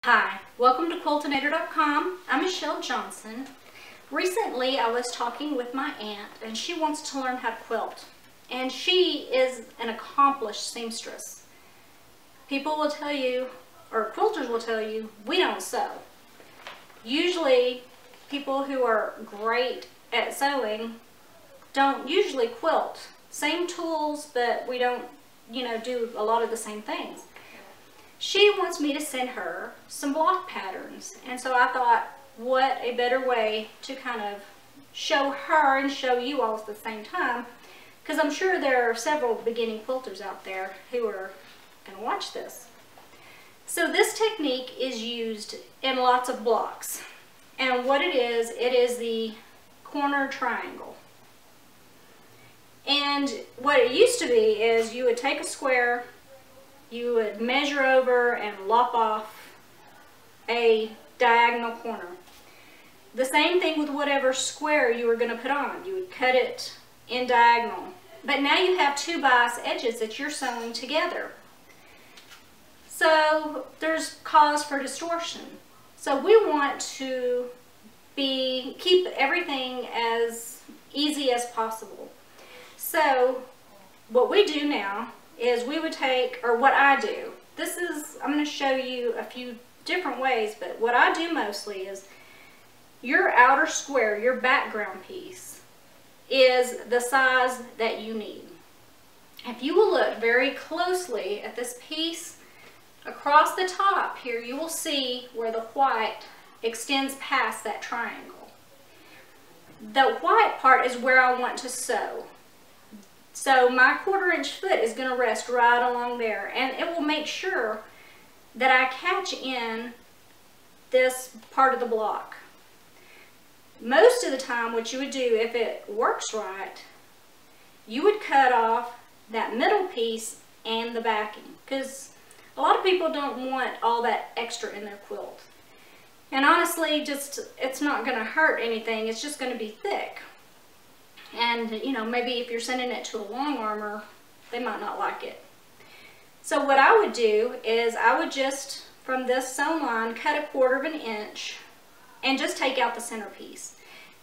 Hi, welcome to Quiltinator.com. I'm Michelle Johnson. Recently I was talking with my aunt and she wants to learn how to quilt. And she is an accomplished seamstress. People will tell you, or quilters will tell you, we don't sew. Usually people who are great at sewing don't usually quilt. Same tools, but we don't, do a lot of the same things. She wants me to send her some block patterns, and so I thought, what a better way to kind of show her and show you all at the same time, because I'm sure there are several beginning quilters out there who are going to watch this. So this technique is used in lots of blocks, and what it is the corner triangle. And what it used to be is you would take a square, you would measure over and lop off a diagonal corner. The same thing with whatever square you were going to put on. You would cut it in diagonal. But now you have two bias edges that you're sewing together. So there's cause for distortion. So we want to keep everything as easy as possible. So what we do now is we would take, or what I do, I'm going to show you a few different ways, but what I do mostly is your outer square, your background piece, is the size that you need. If you will look very closely at this piece, across the top here, you will see where the white extends past that triangle. The white part is where I want to sew. So my 1/4 inch foot is going to rest right along there, and it will make sure that I catch in this part of the block. Most of the time what you would do, if it works right, you would cut off that middle piece and the backing, because a lot of people don't want all that extra in their quilt. And honestly, it's not going to hurt anything, it's just going to be thick. And, maybe if you're sending it to a long armor, they might not like it. So what I would do is I would just, from this sewn line, cut 1/4 inch and just take out the center piece.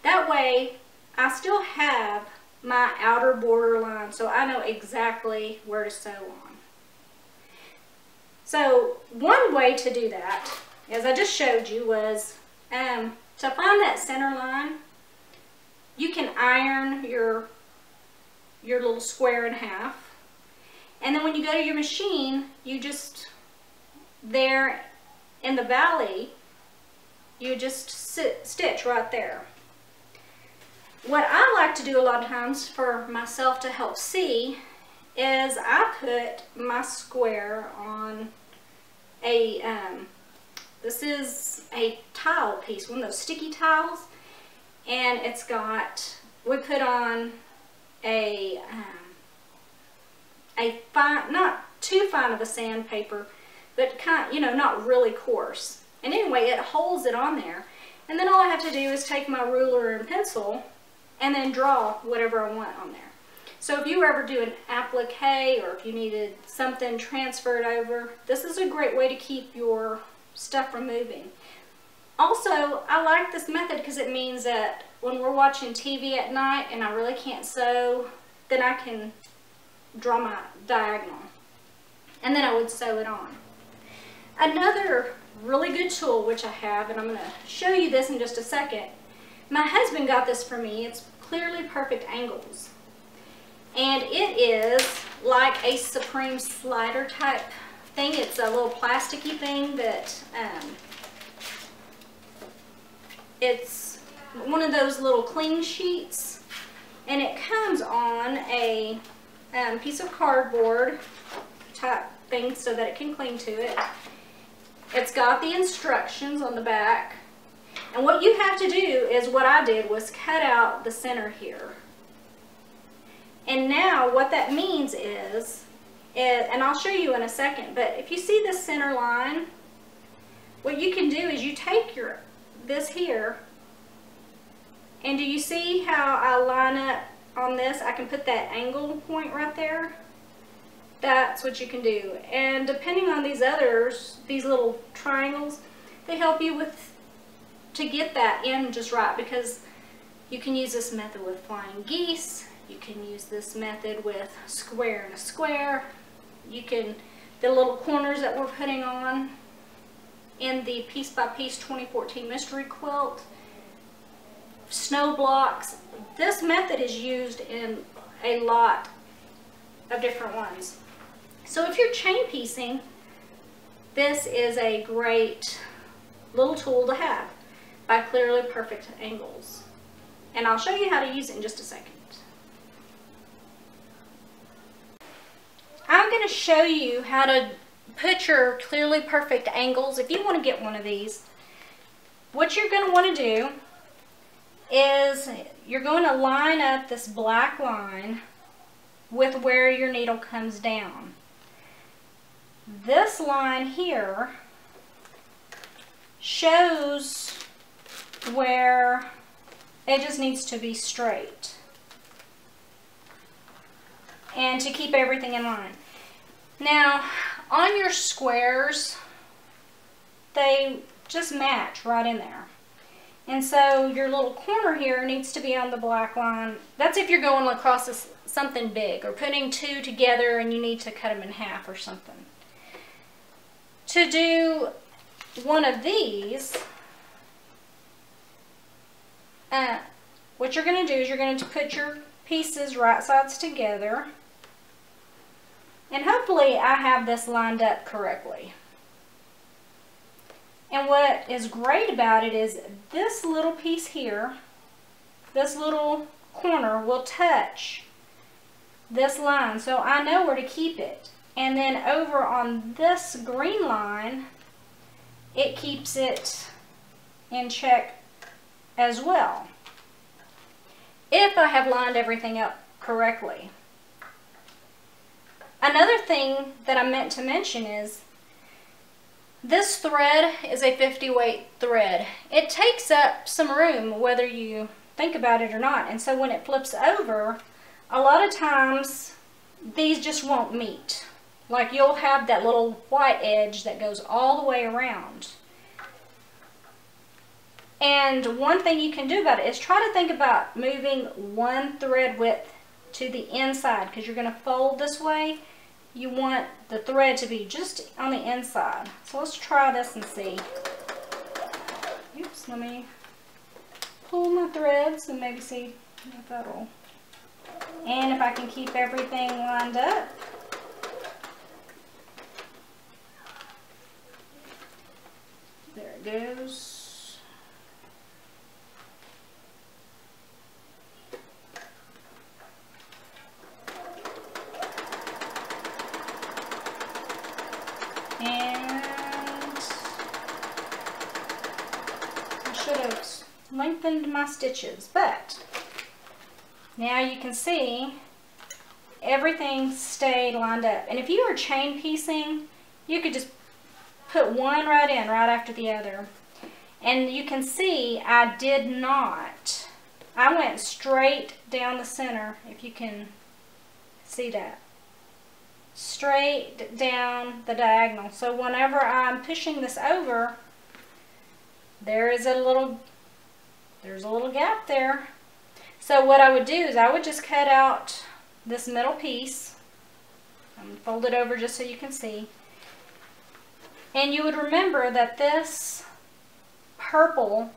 That way, I still have my outer border line, so I know exactly where to sew on. So one way to do that, as I just showed you, was to find that center line. You can iron your little square in half, and then when you go to your machine, you just, there in the valley, you just stitch right there. What I like to do a lot of times for myself to help see is I put my square on a, this is a tile piece, one of those sticky tiles. And it's got, we put on a fine, not too fine of a sandpaper, but not really coarse. And anyway, it holds it on there. And then all I have to do is take my ruler and pencil and then draw whatever I want on there. So if you ever do an applique, or if you needed something transferred over, this is a great way to keep your stuff from moving. Also, I like this method because it means that when we're watching TV at night and I really can't sew, then I can draw my diagonal, and then I would sew it on. Another really good tool which I have, and I'm going to show you this in just a second. My husband got this for me. It's Clearly Perfect Angles, and it is like a Supreme slider type thing. It's a little plasticky thing that it's one of those little cling sheets, and it comes on a piece of cardboard type thing so that it can cling to it. It's got the instructions on the back, and what you have to do is, what I did was cut out the center here. And now what that means is, and I'll show you in a second, but if you see the center line, what you can do is you take this here, and do you see how I line up on this? I can put that angle point right there. That's what you can do. And depending on these others, these little triangles, They help you to get that in just right, because you can use this method with flying geese. You can use this method with square and a square. You can, the little corners that we're putting on in the Piece by Piece 2014 Mystery Quilt, snow blocks. This method is used in a lot of different ones. So if you're chain piecing, this is a great little tool to have by Clearly Perfect Angles. And I'll show you how to use it in just a second. I'm going to show you how to put your Clearly Perfect Angles. If you want to get one of these, what you're going to want to do is you're going to line up this black line with where your needle comes down. This line here shows where it just needs to be straight, and to keep everything in line. Now, on your squares, they just match right in there. And so your little corner here needs to be on the black line. That's if you're going across something big, or putting two together and you need to cut them in half or something. To do one of these, what you're going to do is you're going to put your pieces right sides together, and hopefully I have this lined up correctly. And what is great about it is this little piece here, this little corner will touch this line, so I know where to keep it. And then over on this green line, it keeps it in check as well, if I have lined everything up correctly. Another thing that I meant to mention is this thread is a 50 weight thread. It takes up some room whether you think about it or not, and so when it flips over, a lot of times these just won't meet. Like, you'll have that little white edge that goes all the way around. And one thing you can do about it is try to think about moving one thread width to the inside, because you're going to fold this way. You want the thread to be just on the inside. So let's try this and see. Oops, let me pull my threads and maybe see if that'll, and if I can keep everything lined up. There it goes. And I should have lengthened my stitches, but now you can see everything stayed lined up. And if you were chain piecing, you could just put one right in right after the other. And you can see I did not. I went straight down the center, if you can see that. Straight down the diagonal. So whenever I'm pushing this over, there's a little gap there. So what I would do is I would just cut out this middle piece. I'm going to fold it over just so you can see. And you would remember that this purple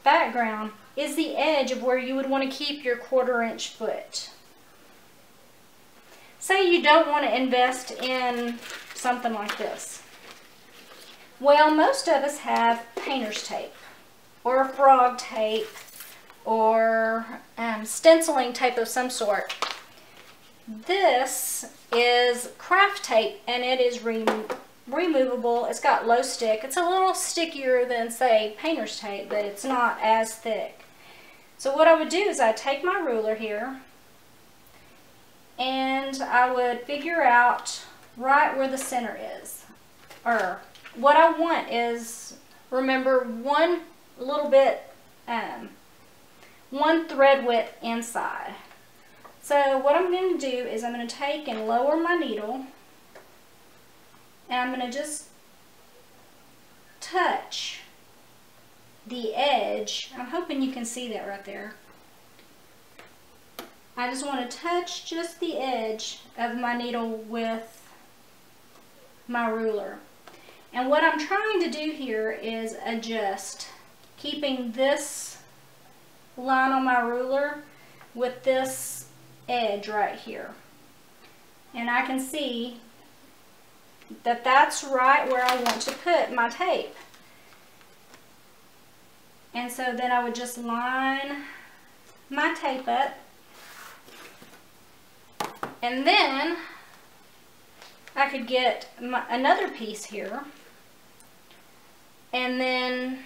background is the edge of where you would want to keep your 1/4 inch foot. Say you don't want to invest in something like this. Well, most of us have painter's tape or frog tape or stenciling tape of some sort. This is craft tape, and it is removable. It's got low stick. It's a little stickier than, say, painter's tape, but it's not as thick. So what I would do is I'd take my ruler here, and I would figure out right where the center is. Or what I want is, remember, one little bit, one thread width inside. So what I'm going to do is I'm going to take and lower my needle, and I'm going to just touch the edge. I'm hoping you can see that right there. I just want to touch just the edge of my needle with my ruler. And what I'm trying to do here is adjust, keeping this line on my ruler with this edge right here. And I can see that that's right where I want to put my tape. And so then I would just line my tape up. And then I could get another piece here. And then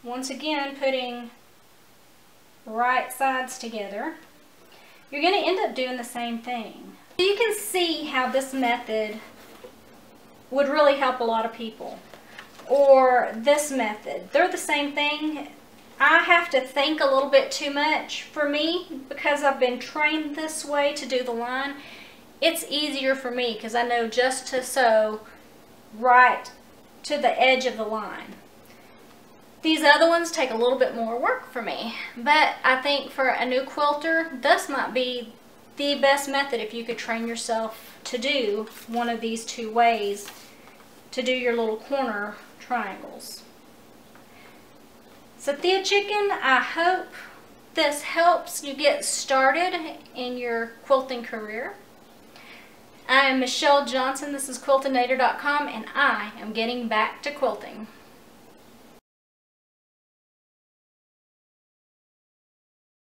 once again putting right sides together. You're going to end up doing the same thing. You can see how this method would really help a lot of people. Or this method. They're the same thing. I have to think a little bit too much. For me, because I've been trained this way to do the line, it's easier for me because I know just to sew right to the edge of the line. These other ones take a little bit more work for me, but I think for a new quilter, this might be the best method if you could train yourself to do one of these two ways to do your little corner triangles. So Thea Chicken, I hope this helps you get started in your quilting career. I am Michelle Johnson, this is Quiltinator.com, and I am getting back to quilting.